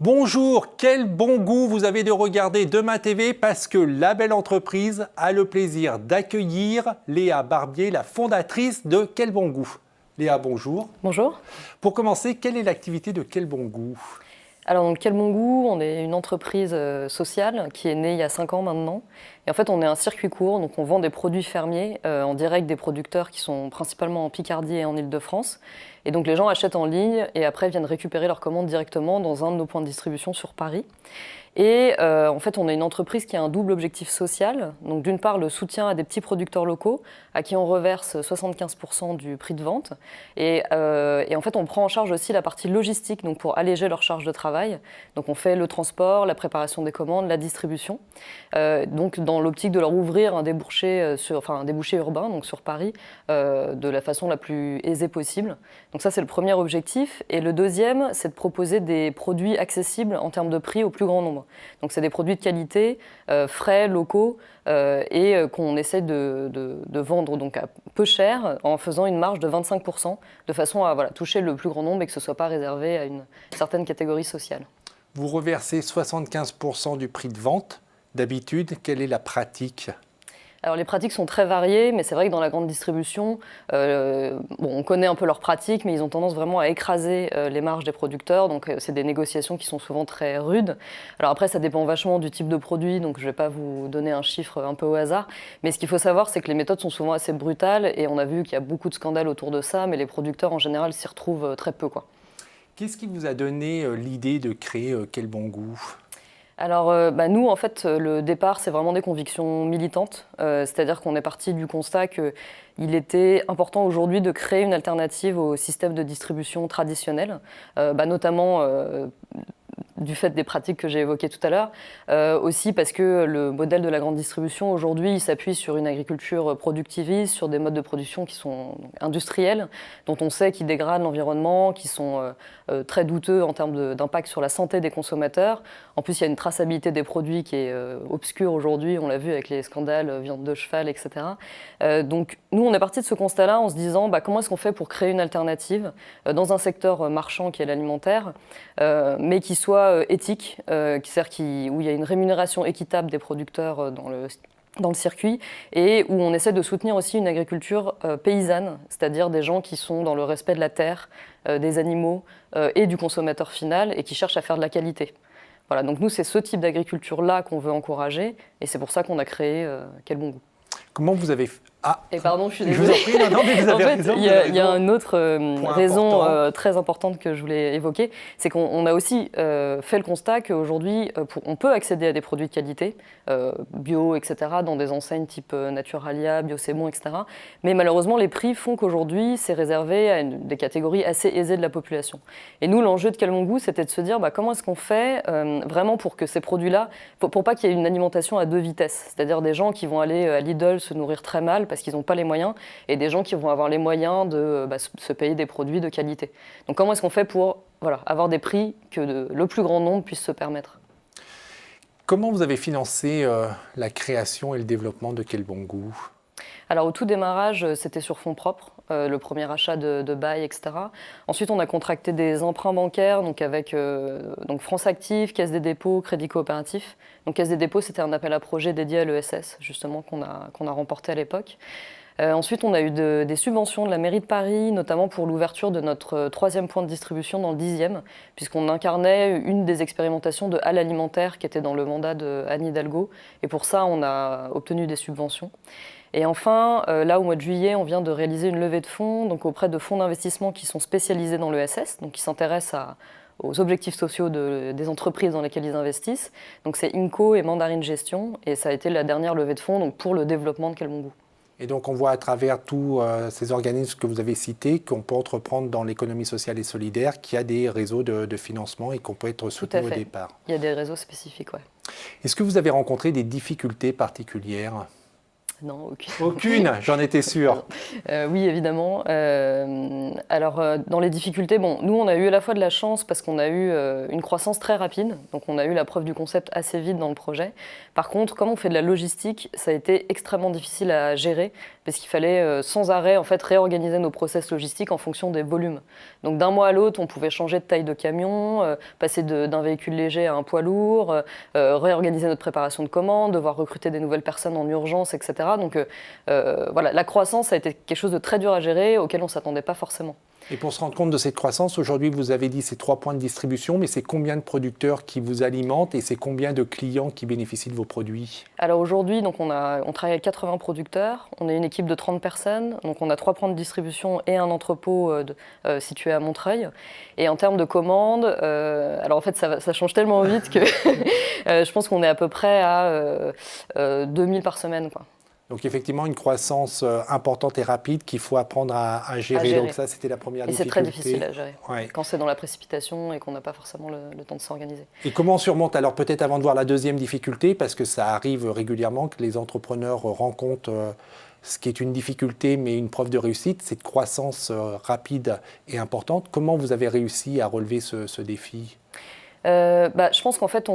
Bonjour, quel bon goût vous avez de regarder Demain TV parce que la belle entreprise a le plaisir d'accueillir Léa Barbier, la fondatrice de Quel bon goût. Léa, bonjour. Bonjour. Pour commencer, quelle est l'activité de Quel bon goût ? Alors, donc, Quel bon goût, on est une entreprise sociale qui est née il y a 5 ans maintenant. Et en fait, on est un circuit court, donc on vend des produits fermiers en direct des producteurs qui sont principalement en Picardie et en Île-de-France. Et donc les gens achètent en ligne et après viennent récupérer leurs commandes directement dans un de nos points de distribution sur Paris. Et en fait, on est une entreprise qui a un double objectif social. Donc d'une part, le soutien à des petits producteurs locaux à qui on reverse 75% du prix de vente. Et en fait, on prend en charge aussi la partie logistique, donc pour alléger leur charge de travail. Donc on fait le transport, la préparation des commandes, la distribution. Donc dans l'optique de leur ouvrir un débouché urbain, donc sur Paris, de la façon la plus aisée possible. Donc ça, c'est le premier objectif. Et le deuxième, c'est de proposer des produits accessibles en termes de prix au plus grand nombre. Donc c'est des produits de qualité, frais, locaux, et qu'on essaie de vendre donc à peu cher en faisant une marge de 25%, de façon à toucher le plus grand nombre et que ce ne soit pas réservé à une certaine catégorie sociale. Vous reversez 75% du prix de vente. D'habitude, quelle est la pratique ? Alors les pratiques sont très variées, mais c'est vrai que dans la grande distribution, on connaît un peu leurs pratiques, mais ils ont tendance vraiment à écraser les marges des producteurs. Donc c'est des négociations qui sont souvent très rudes. Alors après, ça dépend vachement du type de produit, donc je ne vais pas vous donner un chiffre un peu au hasard. Mais ce qu'il faut savoir, c'est que les méthodes sont souvent assez brutales, et on a vu qu'il y a beaucoup de scandales autour de ça, mais les producteurs en général s'y retrouvent très peu, quoi. Qu'est-ce qui vous a donné l'idée de créer Quel bon goût ? Alors nous, en fait, le départ, c'est vraiment des convictions militantes. C'est-à-dire qu'on est parti du constat qu'il était important aujourd'hui de créer une alternative au système de distribution traditionnel, notamment du fait des pratiques que j'ai évoquées tout à l'heure, aussi parce que le modèle de la grande distribution aujourd'hui, il s'appuie sur une agriculture productiviste, sur des modes de production qui sont industriels, dont on sait qu'ils dégradent l'environnement, qui sont très douteux en termes d'impact sur la santé des consommateurs. En plus, il y a une traçabilité des produits qui est obscure aujourd'hui, on l'a vu avec les scandales viande de cheval, etc. Donc nous, on est parti de ce constat-là en se disant comment est-ce qu'on fait pour créer une alternative dans un secteur marchand qui est l'alimentaire, mais qui soit éthique, où il y a une rémunération équitable des producteurs dans le circuit, et où on essaie de soutenir aussi une agriculture paysanne, c'est-à-dire des gens qui sont dans le respect de la terre, des animaux et du consommateur final, et qui cherchent à faire de la qualité. Voilà, donc nous, c'est ce type d'agriculture-là qu'on veut encourager, et c'est pour ça qu'on a créé Quel bon goût. Comment vous avez... Et pardon, je suis désolée. Je vous en prie, non, mais vous avez raison. Il y a une autre raison très importante que je voulais évoquer, c'est qu'on a aussi fait le constat qu'aujourd'hui, on peut accéder à des produits de qualité, bio, etc., dans des enseignes type Naturalia, Bio c'est bon, etc. Mais malheureusement, les prix font qu'aujourd'hui, c'est réservé à des catégories assez aisées de la population. Et nous, l'enjeu de Quel bon goût, c'était de se dire comment est-ce qu'on fait vraiment pour que ces produits-là, pour pas qu'il y ait une alimentation à deux vitesses, c'est-à-dire des gens qui vont aller à Lidl se nourrir très mal parce qu'ils n'ont pas les moyens, et des gens qui vont avoir les moyens de se payer des produits de qualité. Donc comment est-ce qu'on fait pour avoir des prix que le plus grand nombre puisse se permettre ? Comment vous avez financé la création et le développement de Quel bon goût ? Alors au tout démarrage, c'était sur fonds propres, le premier achat de bail, etc. Ensuite, on a contracté des emprunts bancaires, donc avec France Active, Caisse des dépôts, Crédit Coopératif. Donc Caisse des dépôts, c'était un appel à projet dédié à l'ESS, justement, qu'on a remporté à l'époque. Ensuite, on a eu des subventions de la mairie de Paris, notamment pour l'ouverture de notre 3e point de distribution dans le 10e, puisqu'on incarnait une des expérimentations de halles alimentaires qui était dans le mandat de Anne Hidalgo. Et pour ça, on a obtenu des subventions. Et enfin, là, au mois de juillet, on vient de réaliser une levée de fonds donc auprès de fonds d'investissement qui sont spécialisés dans l'ESS, donc qui s'intéressent aux objectifs sociaux des entreprises dans lesquelles ils investissent. Donc c'est Inco et Mandarine Gestion, et ça a été la dernière levée de fonds donc pour le développement de Quel bon goût. Et donc on voit à travers tous ces organismes que vous avez cités qu'on peut entreprendre dans l'économie sociale et solidaire, qu'il y a des réseaux de financement et qu'on peut être soutenu au départ. Il y a des réseaux spécifiques, ouais. Est-ce que vous avez rencontré des difficultés particulières ? Non, aucune. Aucune, j'en étais sûr. Oui, évidemment. Alors, dans les difficultés, bon, nous, on a eu à la fois de la chance parce qu'on a eu une croissance très rapide. Donc, on a eu la preuve du concept assez vite dans le projet. Par contre, comme on fait de la logistique, ça a été extrêmement difficile à gérer parce qu'il fallait sans arrêt en fait, réorganiser nos process logistiques en fonction des volumes. Donc, d'un mois à l'autre, on pouvait changer de taille de camion, passer d'un véhicule léger à un poids lourd, réorganiser notre préparation de commandes, devoir recruter des nouvelles personnes en urgence, etc. Donc, voilà, la croissance a été quelque chose de très dur à gérer, auquel on ne s'attendait pas forcément. Et pour se rendre compte de cette croissance, aujourd'hui, vous avez dit ces 3 points de distribution, mais c'est combien de producteurs qui vous alimentent et c'est combien de clients qui bénéficient de vos produits? Alors aujourd'hui, donc on travaille avec 80 producteurs, on est une équipe de 30 personnes, donc on a 3 points de distribution et un entrepôt situé à Montreuil. Et en termes de commandes, alors en fait ça change tellement vite que je pense qu'on est à peu près à 2000 par semaine, quoi. Donc effectivement, une croissance importante et rapide qu'il faut apprendre à gérer. Donc ça, c'était la première difficulté. Et c'est très difficile à gérer, ouais. Quand c'est dans la précipitation et qu'on n'a pas forcément le temps de s'organiser. Et comment on surmonte? Alors peut-être avant de voir la deuxième difficulté, parce que ça arrive régulièrement que les entrepreneurs rencontrent ce qui est une difficulté, mais une preuve de réussite, cette croissance rapide et importante. Comment vous avez réussi à relever ce défi? Je pense qu'en fait,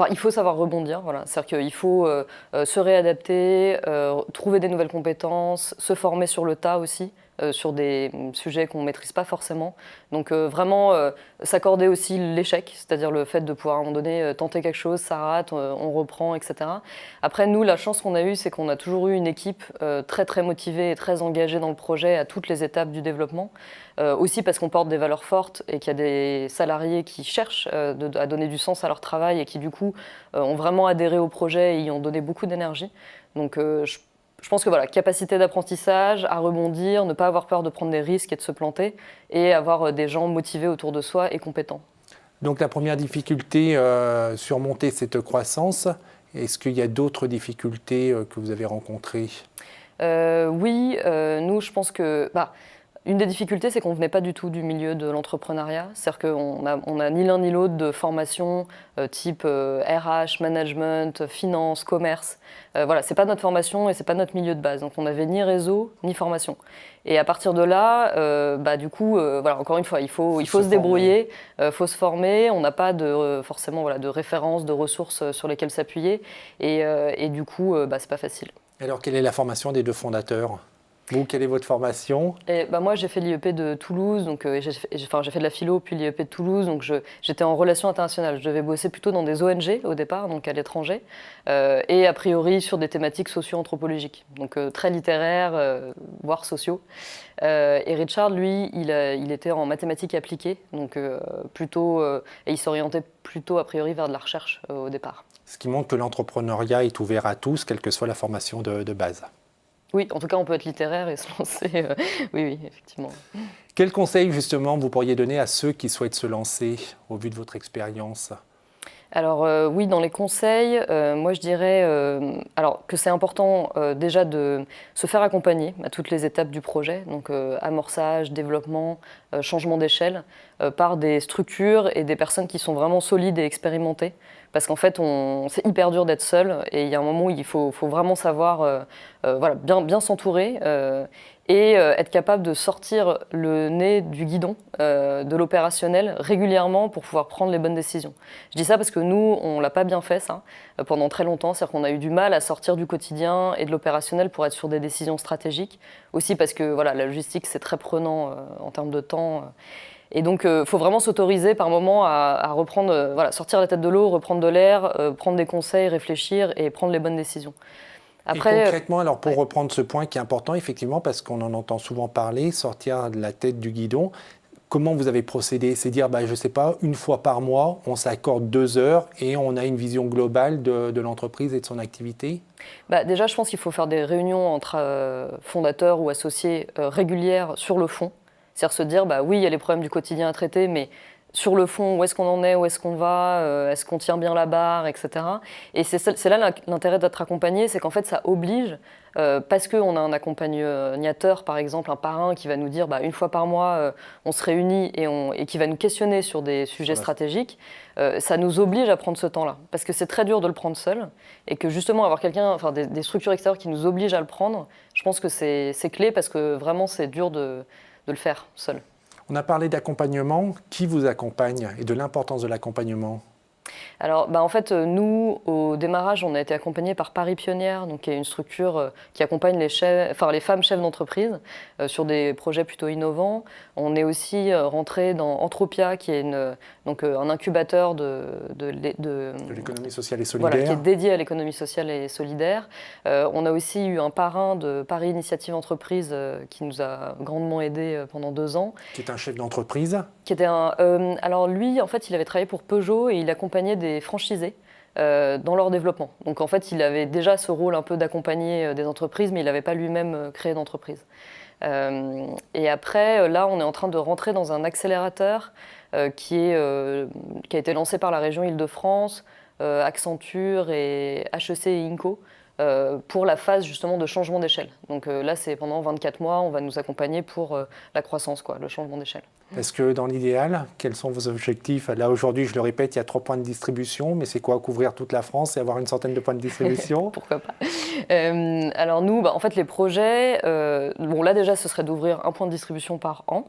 il faut savoir rebondir, voilà. C'est-à-dire qu'il faut se réadapter, trouver des nouvelles compétences, se former sur le tas aussi, sur des sujets qu'on ne maîtrise pas forcément. Donc vraiment s'accorder aussi l'échec, c'est-à-dire le fait de pouvoir à un moment donné tenter quelque chose, ça rate, on reprend, etc. Après, nous, la chance qu'on a eue, c'est qu'on a toujours eu une équipe très très motivée et très engagée dans le projet à toutes les étapes du développement. Aussi parce qu'on porte des valeurs fortes et qu'il y a des salariés qui cherchent à donner du sens à leur travail et qui du coup ont vraiment adhéré au projet et y ont donné beaucoup d'énergie. Donc je pense que voilà, capacité d'apprentissage, à rebondir, ne pas avoir peur de prendre des risques et de se planter, et avoir des gens motivés autour de soi et compétents. Donc la première difficulté, surmonter cette croissance. Est-ce qu'il y a d'autres difficultés que vous avez rencontrées? Oui, nous je pense que... une des difficultés, c'est qu'on ne venait pas du tout du milieu de l'entrepreneuriat. C'est-à-dire qu'on n'a ni l'un ni l'autre de formation type RH, management, finance, commerce. Voilà, c'est pas notre formation et c'est pas notre milieu de base. Donc on n'avait ni réseau, ni formation. Et à partir de là, du coup, voilà, encore une fois, il faut se débrouiller, il faut se former. On n'a pas forcément de références, de ressources sur lesquelles s'appuyer. Et du coup, c'est pas facile. Alors, quelle est la formation des deux fondateurs? Vous, quelle est votre formation? Moi, j'ai fait l'IEP de Toulouse, donc j'ai fait de la philo puis l'IEP de Toulouse, donc j'étais en relations internationales. Je devais bosser plutôt dans des ONG au départ, donc à l'étranger, et a priori sur des thématiques socio-anthropologiques, donc très littéraires, voire sociaux. Et Richard, lui, il était en mathématiques appliquées, donc et il s'orientait plutôt a priori vers de la recherche au départ. Ce qui montre que l'entrepreneuriat est ouvert à tous, quelle que soit la formation de base. Oui, en tout cas, on peut être littéraire et se lancer. Oui, effectivement. Quel conseil, justement, vous pourriez donner à ceux qui souhaitent se lancer, au vu de votre expérience? Alors oui, dans les conseils, moi je dirais que c'est important déjà de se faire accompagner à toutes les étapes du projet, donc amorçage, développement, changement d'échelle, par des structures et des personnes qui sont vraiment solides et expérimentées. Parce qu'en fait, c'est hyper dur d'être seul et il y a un moment où il faut vraiment savoir bien s'entourer et être capable de sortir le nez du guidon, de l'opérationnel régulièrement pour pouvoir prendre les bonnes décisions. Je dis ça parce que nous, on ne l'a pas bien fait ça pendant très longtemps, c'est-à-dire qu'on a eu du mal à sortir du quotidien et de l'opérationnel pour être sur des décisions stratégiques. Aussi parce que la logistique, c'est très prenant en termes de temps. Et donc, il faut vraiment s'autoriser par moment à reprendre, sortir la tête de l'eau, reprendre de l'air, prendre des conseils, réfléchir et prendre les bonnes décisions. Après, et concrètement, alors pour reprendre ce point qui est important, effectivement, parce qu'on en entend souvent parler, sortir de la tête du guidon, comment vous avez procédé? C'est dire, je ne sais pas, une fois par mois, on s'accorde 2 heures et on a une vision globale de l'entreprise et de son activité? Déjà, je pense qu'il faut faire des réunions entre fondateurs ou associés régulières sur le fond. C'est-à-dire se dire, oui, il y a les problèmes du quotidien à traiter, mais sur le fond, où est-ce qu'on en est, où est-ce qu'on va, est-ce qu'on tient bien la barre, etc. Et c'est là l'intérêt d'être accompagné, c'est qu'en fait, ça oblige parce qu'on a un accompagnateur, par exemple, un parrain qui va nous dire une fois par mois, on se réunit et qui va nous questionner sur des sujets stratégiques, ça nous oblige à prendre ce temps-là. Parce que c'est très dur de le prendre seul et que justement avoir des structures extérieures qui nous obligent à le prendre, je pense que c'est clé parce que vraiment c'est dur de le faire seul. On a parlé d'accompagnement. Qui vous accompagne et de l'importance de l'accompagnement ? Alors, en fait, nous, au démarrage, on a été accompagnés par Paris Pionnière, donc qui est une structure qui accompagne les femmes chefs d'entreprise sur des projets plutôt innovants. On est aussi rentré dans Entropia, qui est un incubateur de l'économie sociale et solidaire. Voilà, qui est dédié à l'économie sociale et solidaire. On a aussi eu un parrain de Paris Initiative Entreprise qui nous a grandement aidés pendant 2 ans. Qui est un chef d'entreprise. Alors lui, en fait, il avait travaillé pour Peugeot et il accompagnait des franchisés dans leur développement. Donc en fait, il avait déjà ce rôle un peu d'accompagner des entreprises, mais il n'avait pas lui-même créé d'entreprise. Et après, là, on est en train de rentrer dans un accélérateur qui a été lancé par la région Île-de-France, Accenture et HEC et INCO, pour la phase justement de changement d'échelle. Donc là, c'est pendant 24 mois, on va nous accompagner pour la croissance, le changement d'échelle. Est-ce que dans l'idéal, quels sont vos objectifs ? Là, aujourd'hui, je le répète, il y a 3 points de distribution, mais c'est quoi ? Couvrir toute la France et avoir une centaine de points de distribution ? Pourquoi pas. Alors nous, en fait, les projets, là déjà, ce serait d'ouvrir un point de distribution par an.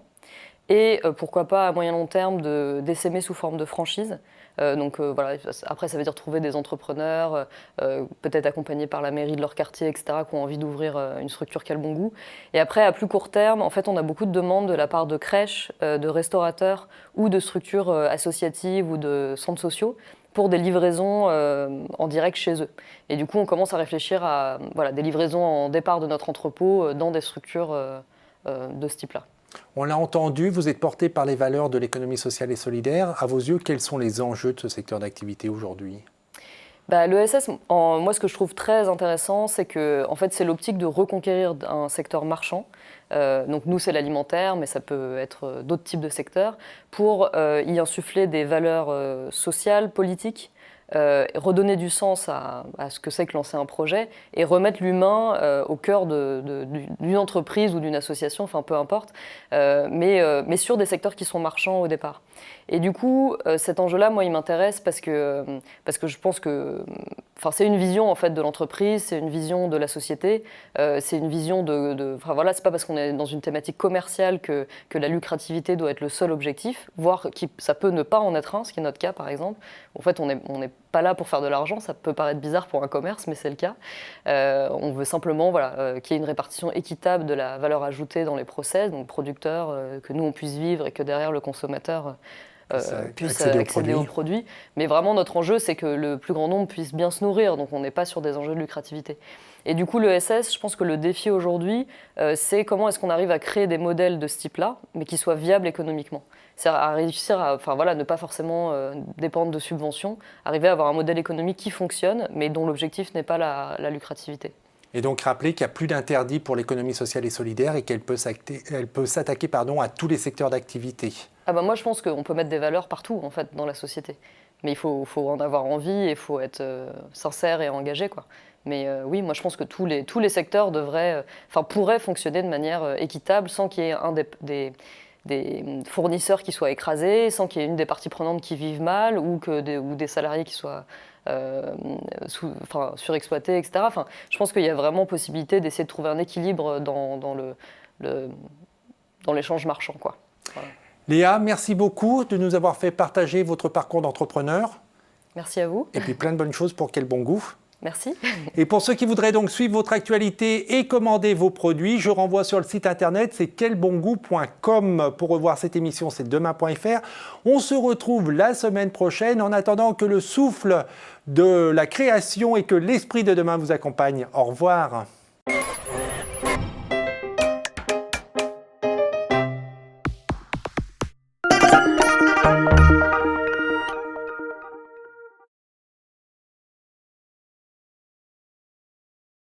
Et pourquoi pas à moyen long terme d'essaimer sous forme de franchise. Après, ça veut dire trouver des entrepreneurs, peut-être accompagnés par la mairie de leur quartier, etc., qui ont envie d'ouvrir une structure qui a le bon goût. Et après, à plus court terme, en fait, on a beaucoup de demandes de la part de crèches, de restaurateurs ou de structures associatives ou de centres sociaux pour des livraisons en direct chez eux. Et du coup, on commence à réfléchir à des livraisons en départ de notre entrepôt dans des structures de ce type-là. On l'a entendu, vous êtes porté par les valeurs de l'économie sociale et solidaire. À vos yeux, quels sont les enjeux de ce secteur d'activité aujourd'hui ? L'ESS, moi, ce que je trouve très intéressant, c'est que en fait, c'est l'optique de reconquérir un secteur marchand. Donc nous, c'est l'alimentaire, mais ça peut être d'autres types de secteurs, pour y insuffler des valeurs sociales, politiques, redonner du sens à ce que c'est que lancer un projet et remettre l'humain au cœur d'une entreprise ou d'une association, enfin peu importe, mais sur des secteurs qui sont marchands au départ. Et du coup, cet enjeu-là, moi, il m'intéresse parce que je pense que c'est une vision en fait de l'entreprise, c'est une vision de la société, c'est une vision c'est pas parce qu'on est dans une thématique commerciale que la lucrativité doit être le seul objectif, voire ça peut ne pas en être un, ce qui est notre cas par exemple. En fait, on n'est pas là pour faire de l'argent, ça peut paraître bizarre pour un commerce, mais c'est le cas. On veut simplement qu'il y ait une répartition équitable de la valeur ajoutée dans les process, donc producteurs, que nous on puisse vivre et que derrière le consommateur puisse accéder aux produits. Mais vraiment, notre enjeu, c'est que le plus grand nombre puisse bien se nourrir. Donc, on n'est pas sur des enjeux de lucrativité. Et du coup, l'ESS, je pense que le défi aujourd'hui, c'est comment est-ce qu'on arrive à créer des modèles de ce type-là, mais qui soient viables économiquement. C'est-à-dire à réussir à ne pas forcément dépendre de subventions, arriver à avoir un modèle économique qui fonctionne, mais dont l'objectif n'est pas la lucrativité. Et donc rappeler qu'il n'y a plus d'interdit pour l'économie sociale et solidaire et qu'elle peut s'attaquer à tous les secteurs d'activité. Moi, je pense qu'on peut mettre des valeurs partout, en fait, dans la société. Mais il faut en avoir envie et il faut être sincère et engagé, quoi. Mais oui, moi, je pense que tous les secteurs pourraient fonctionner de manière équitable sans qu'il y ait un des fournisseurs qui soient écrasés, sans qu'il y ait une des parties prenantes qui vivent mal ou des salariés qui soient surexploités, etc. Je pense qu'il y a vraiment possibilité d'essayer de trouver un équilibre dans l'échange marchand, quoi. Voilà. Léa, merci beaucoup de nous avoir fait partager votre parcours d'entrepreneur. Merci à vous. Et puis plein de bonnes choses pour Quel Bon Goût. Merci. Et pour ceux qui voudraient donc suivre votre actualité et commander vos produits, je renvoie sur le site internet, c'est quelbongoût.com. Pour revoir cette émission, c'est demain.fr. On se retrouve la semaine prochaine en attendant que le souffle de la création et que l'esprit de demain vous accompagne. Au revoir.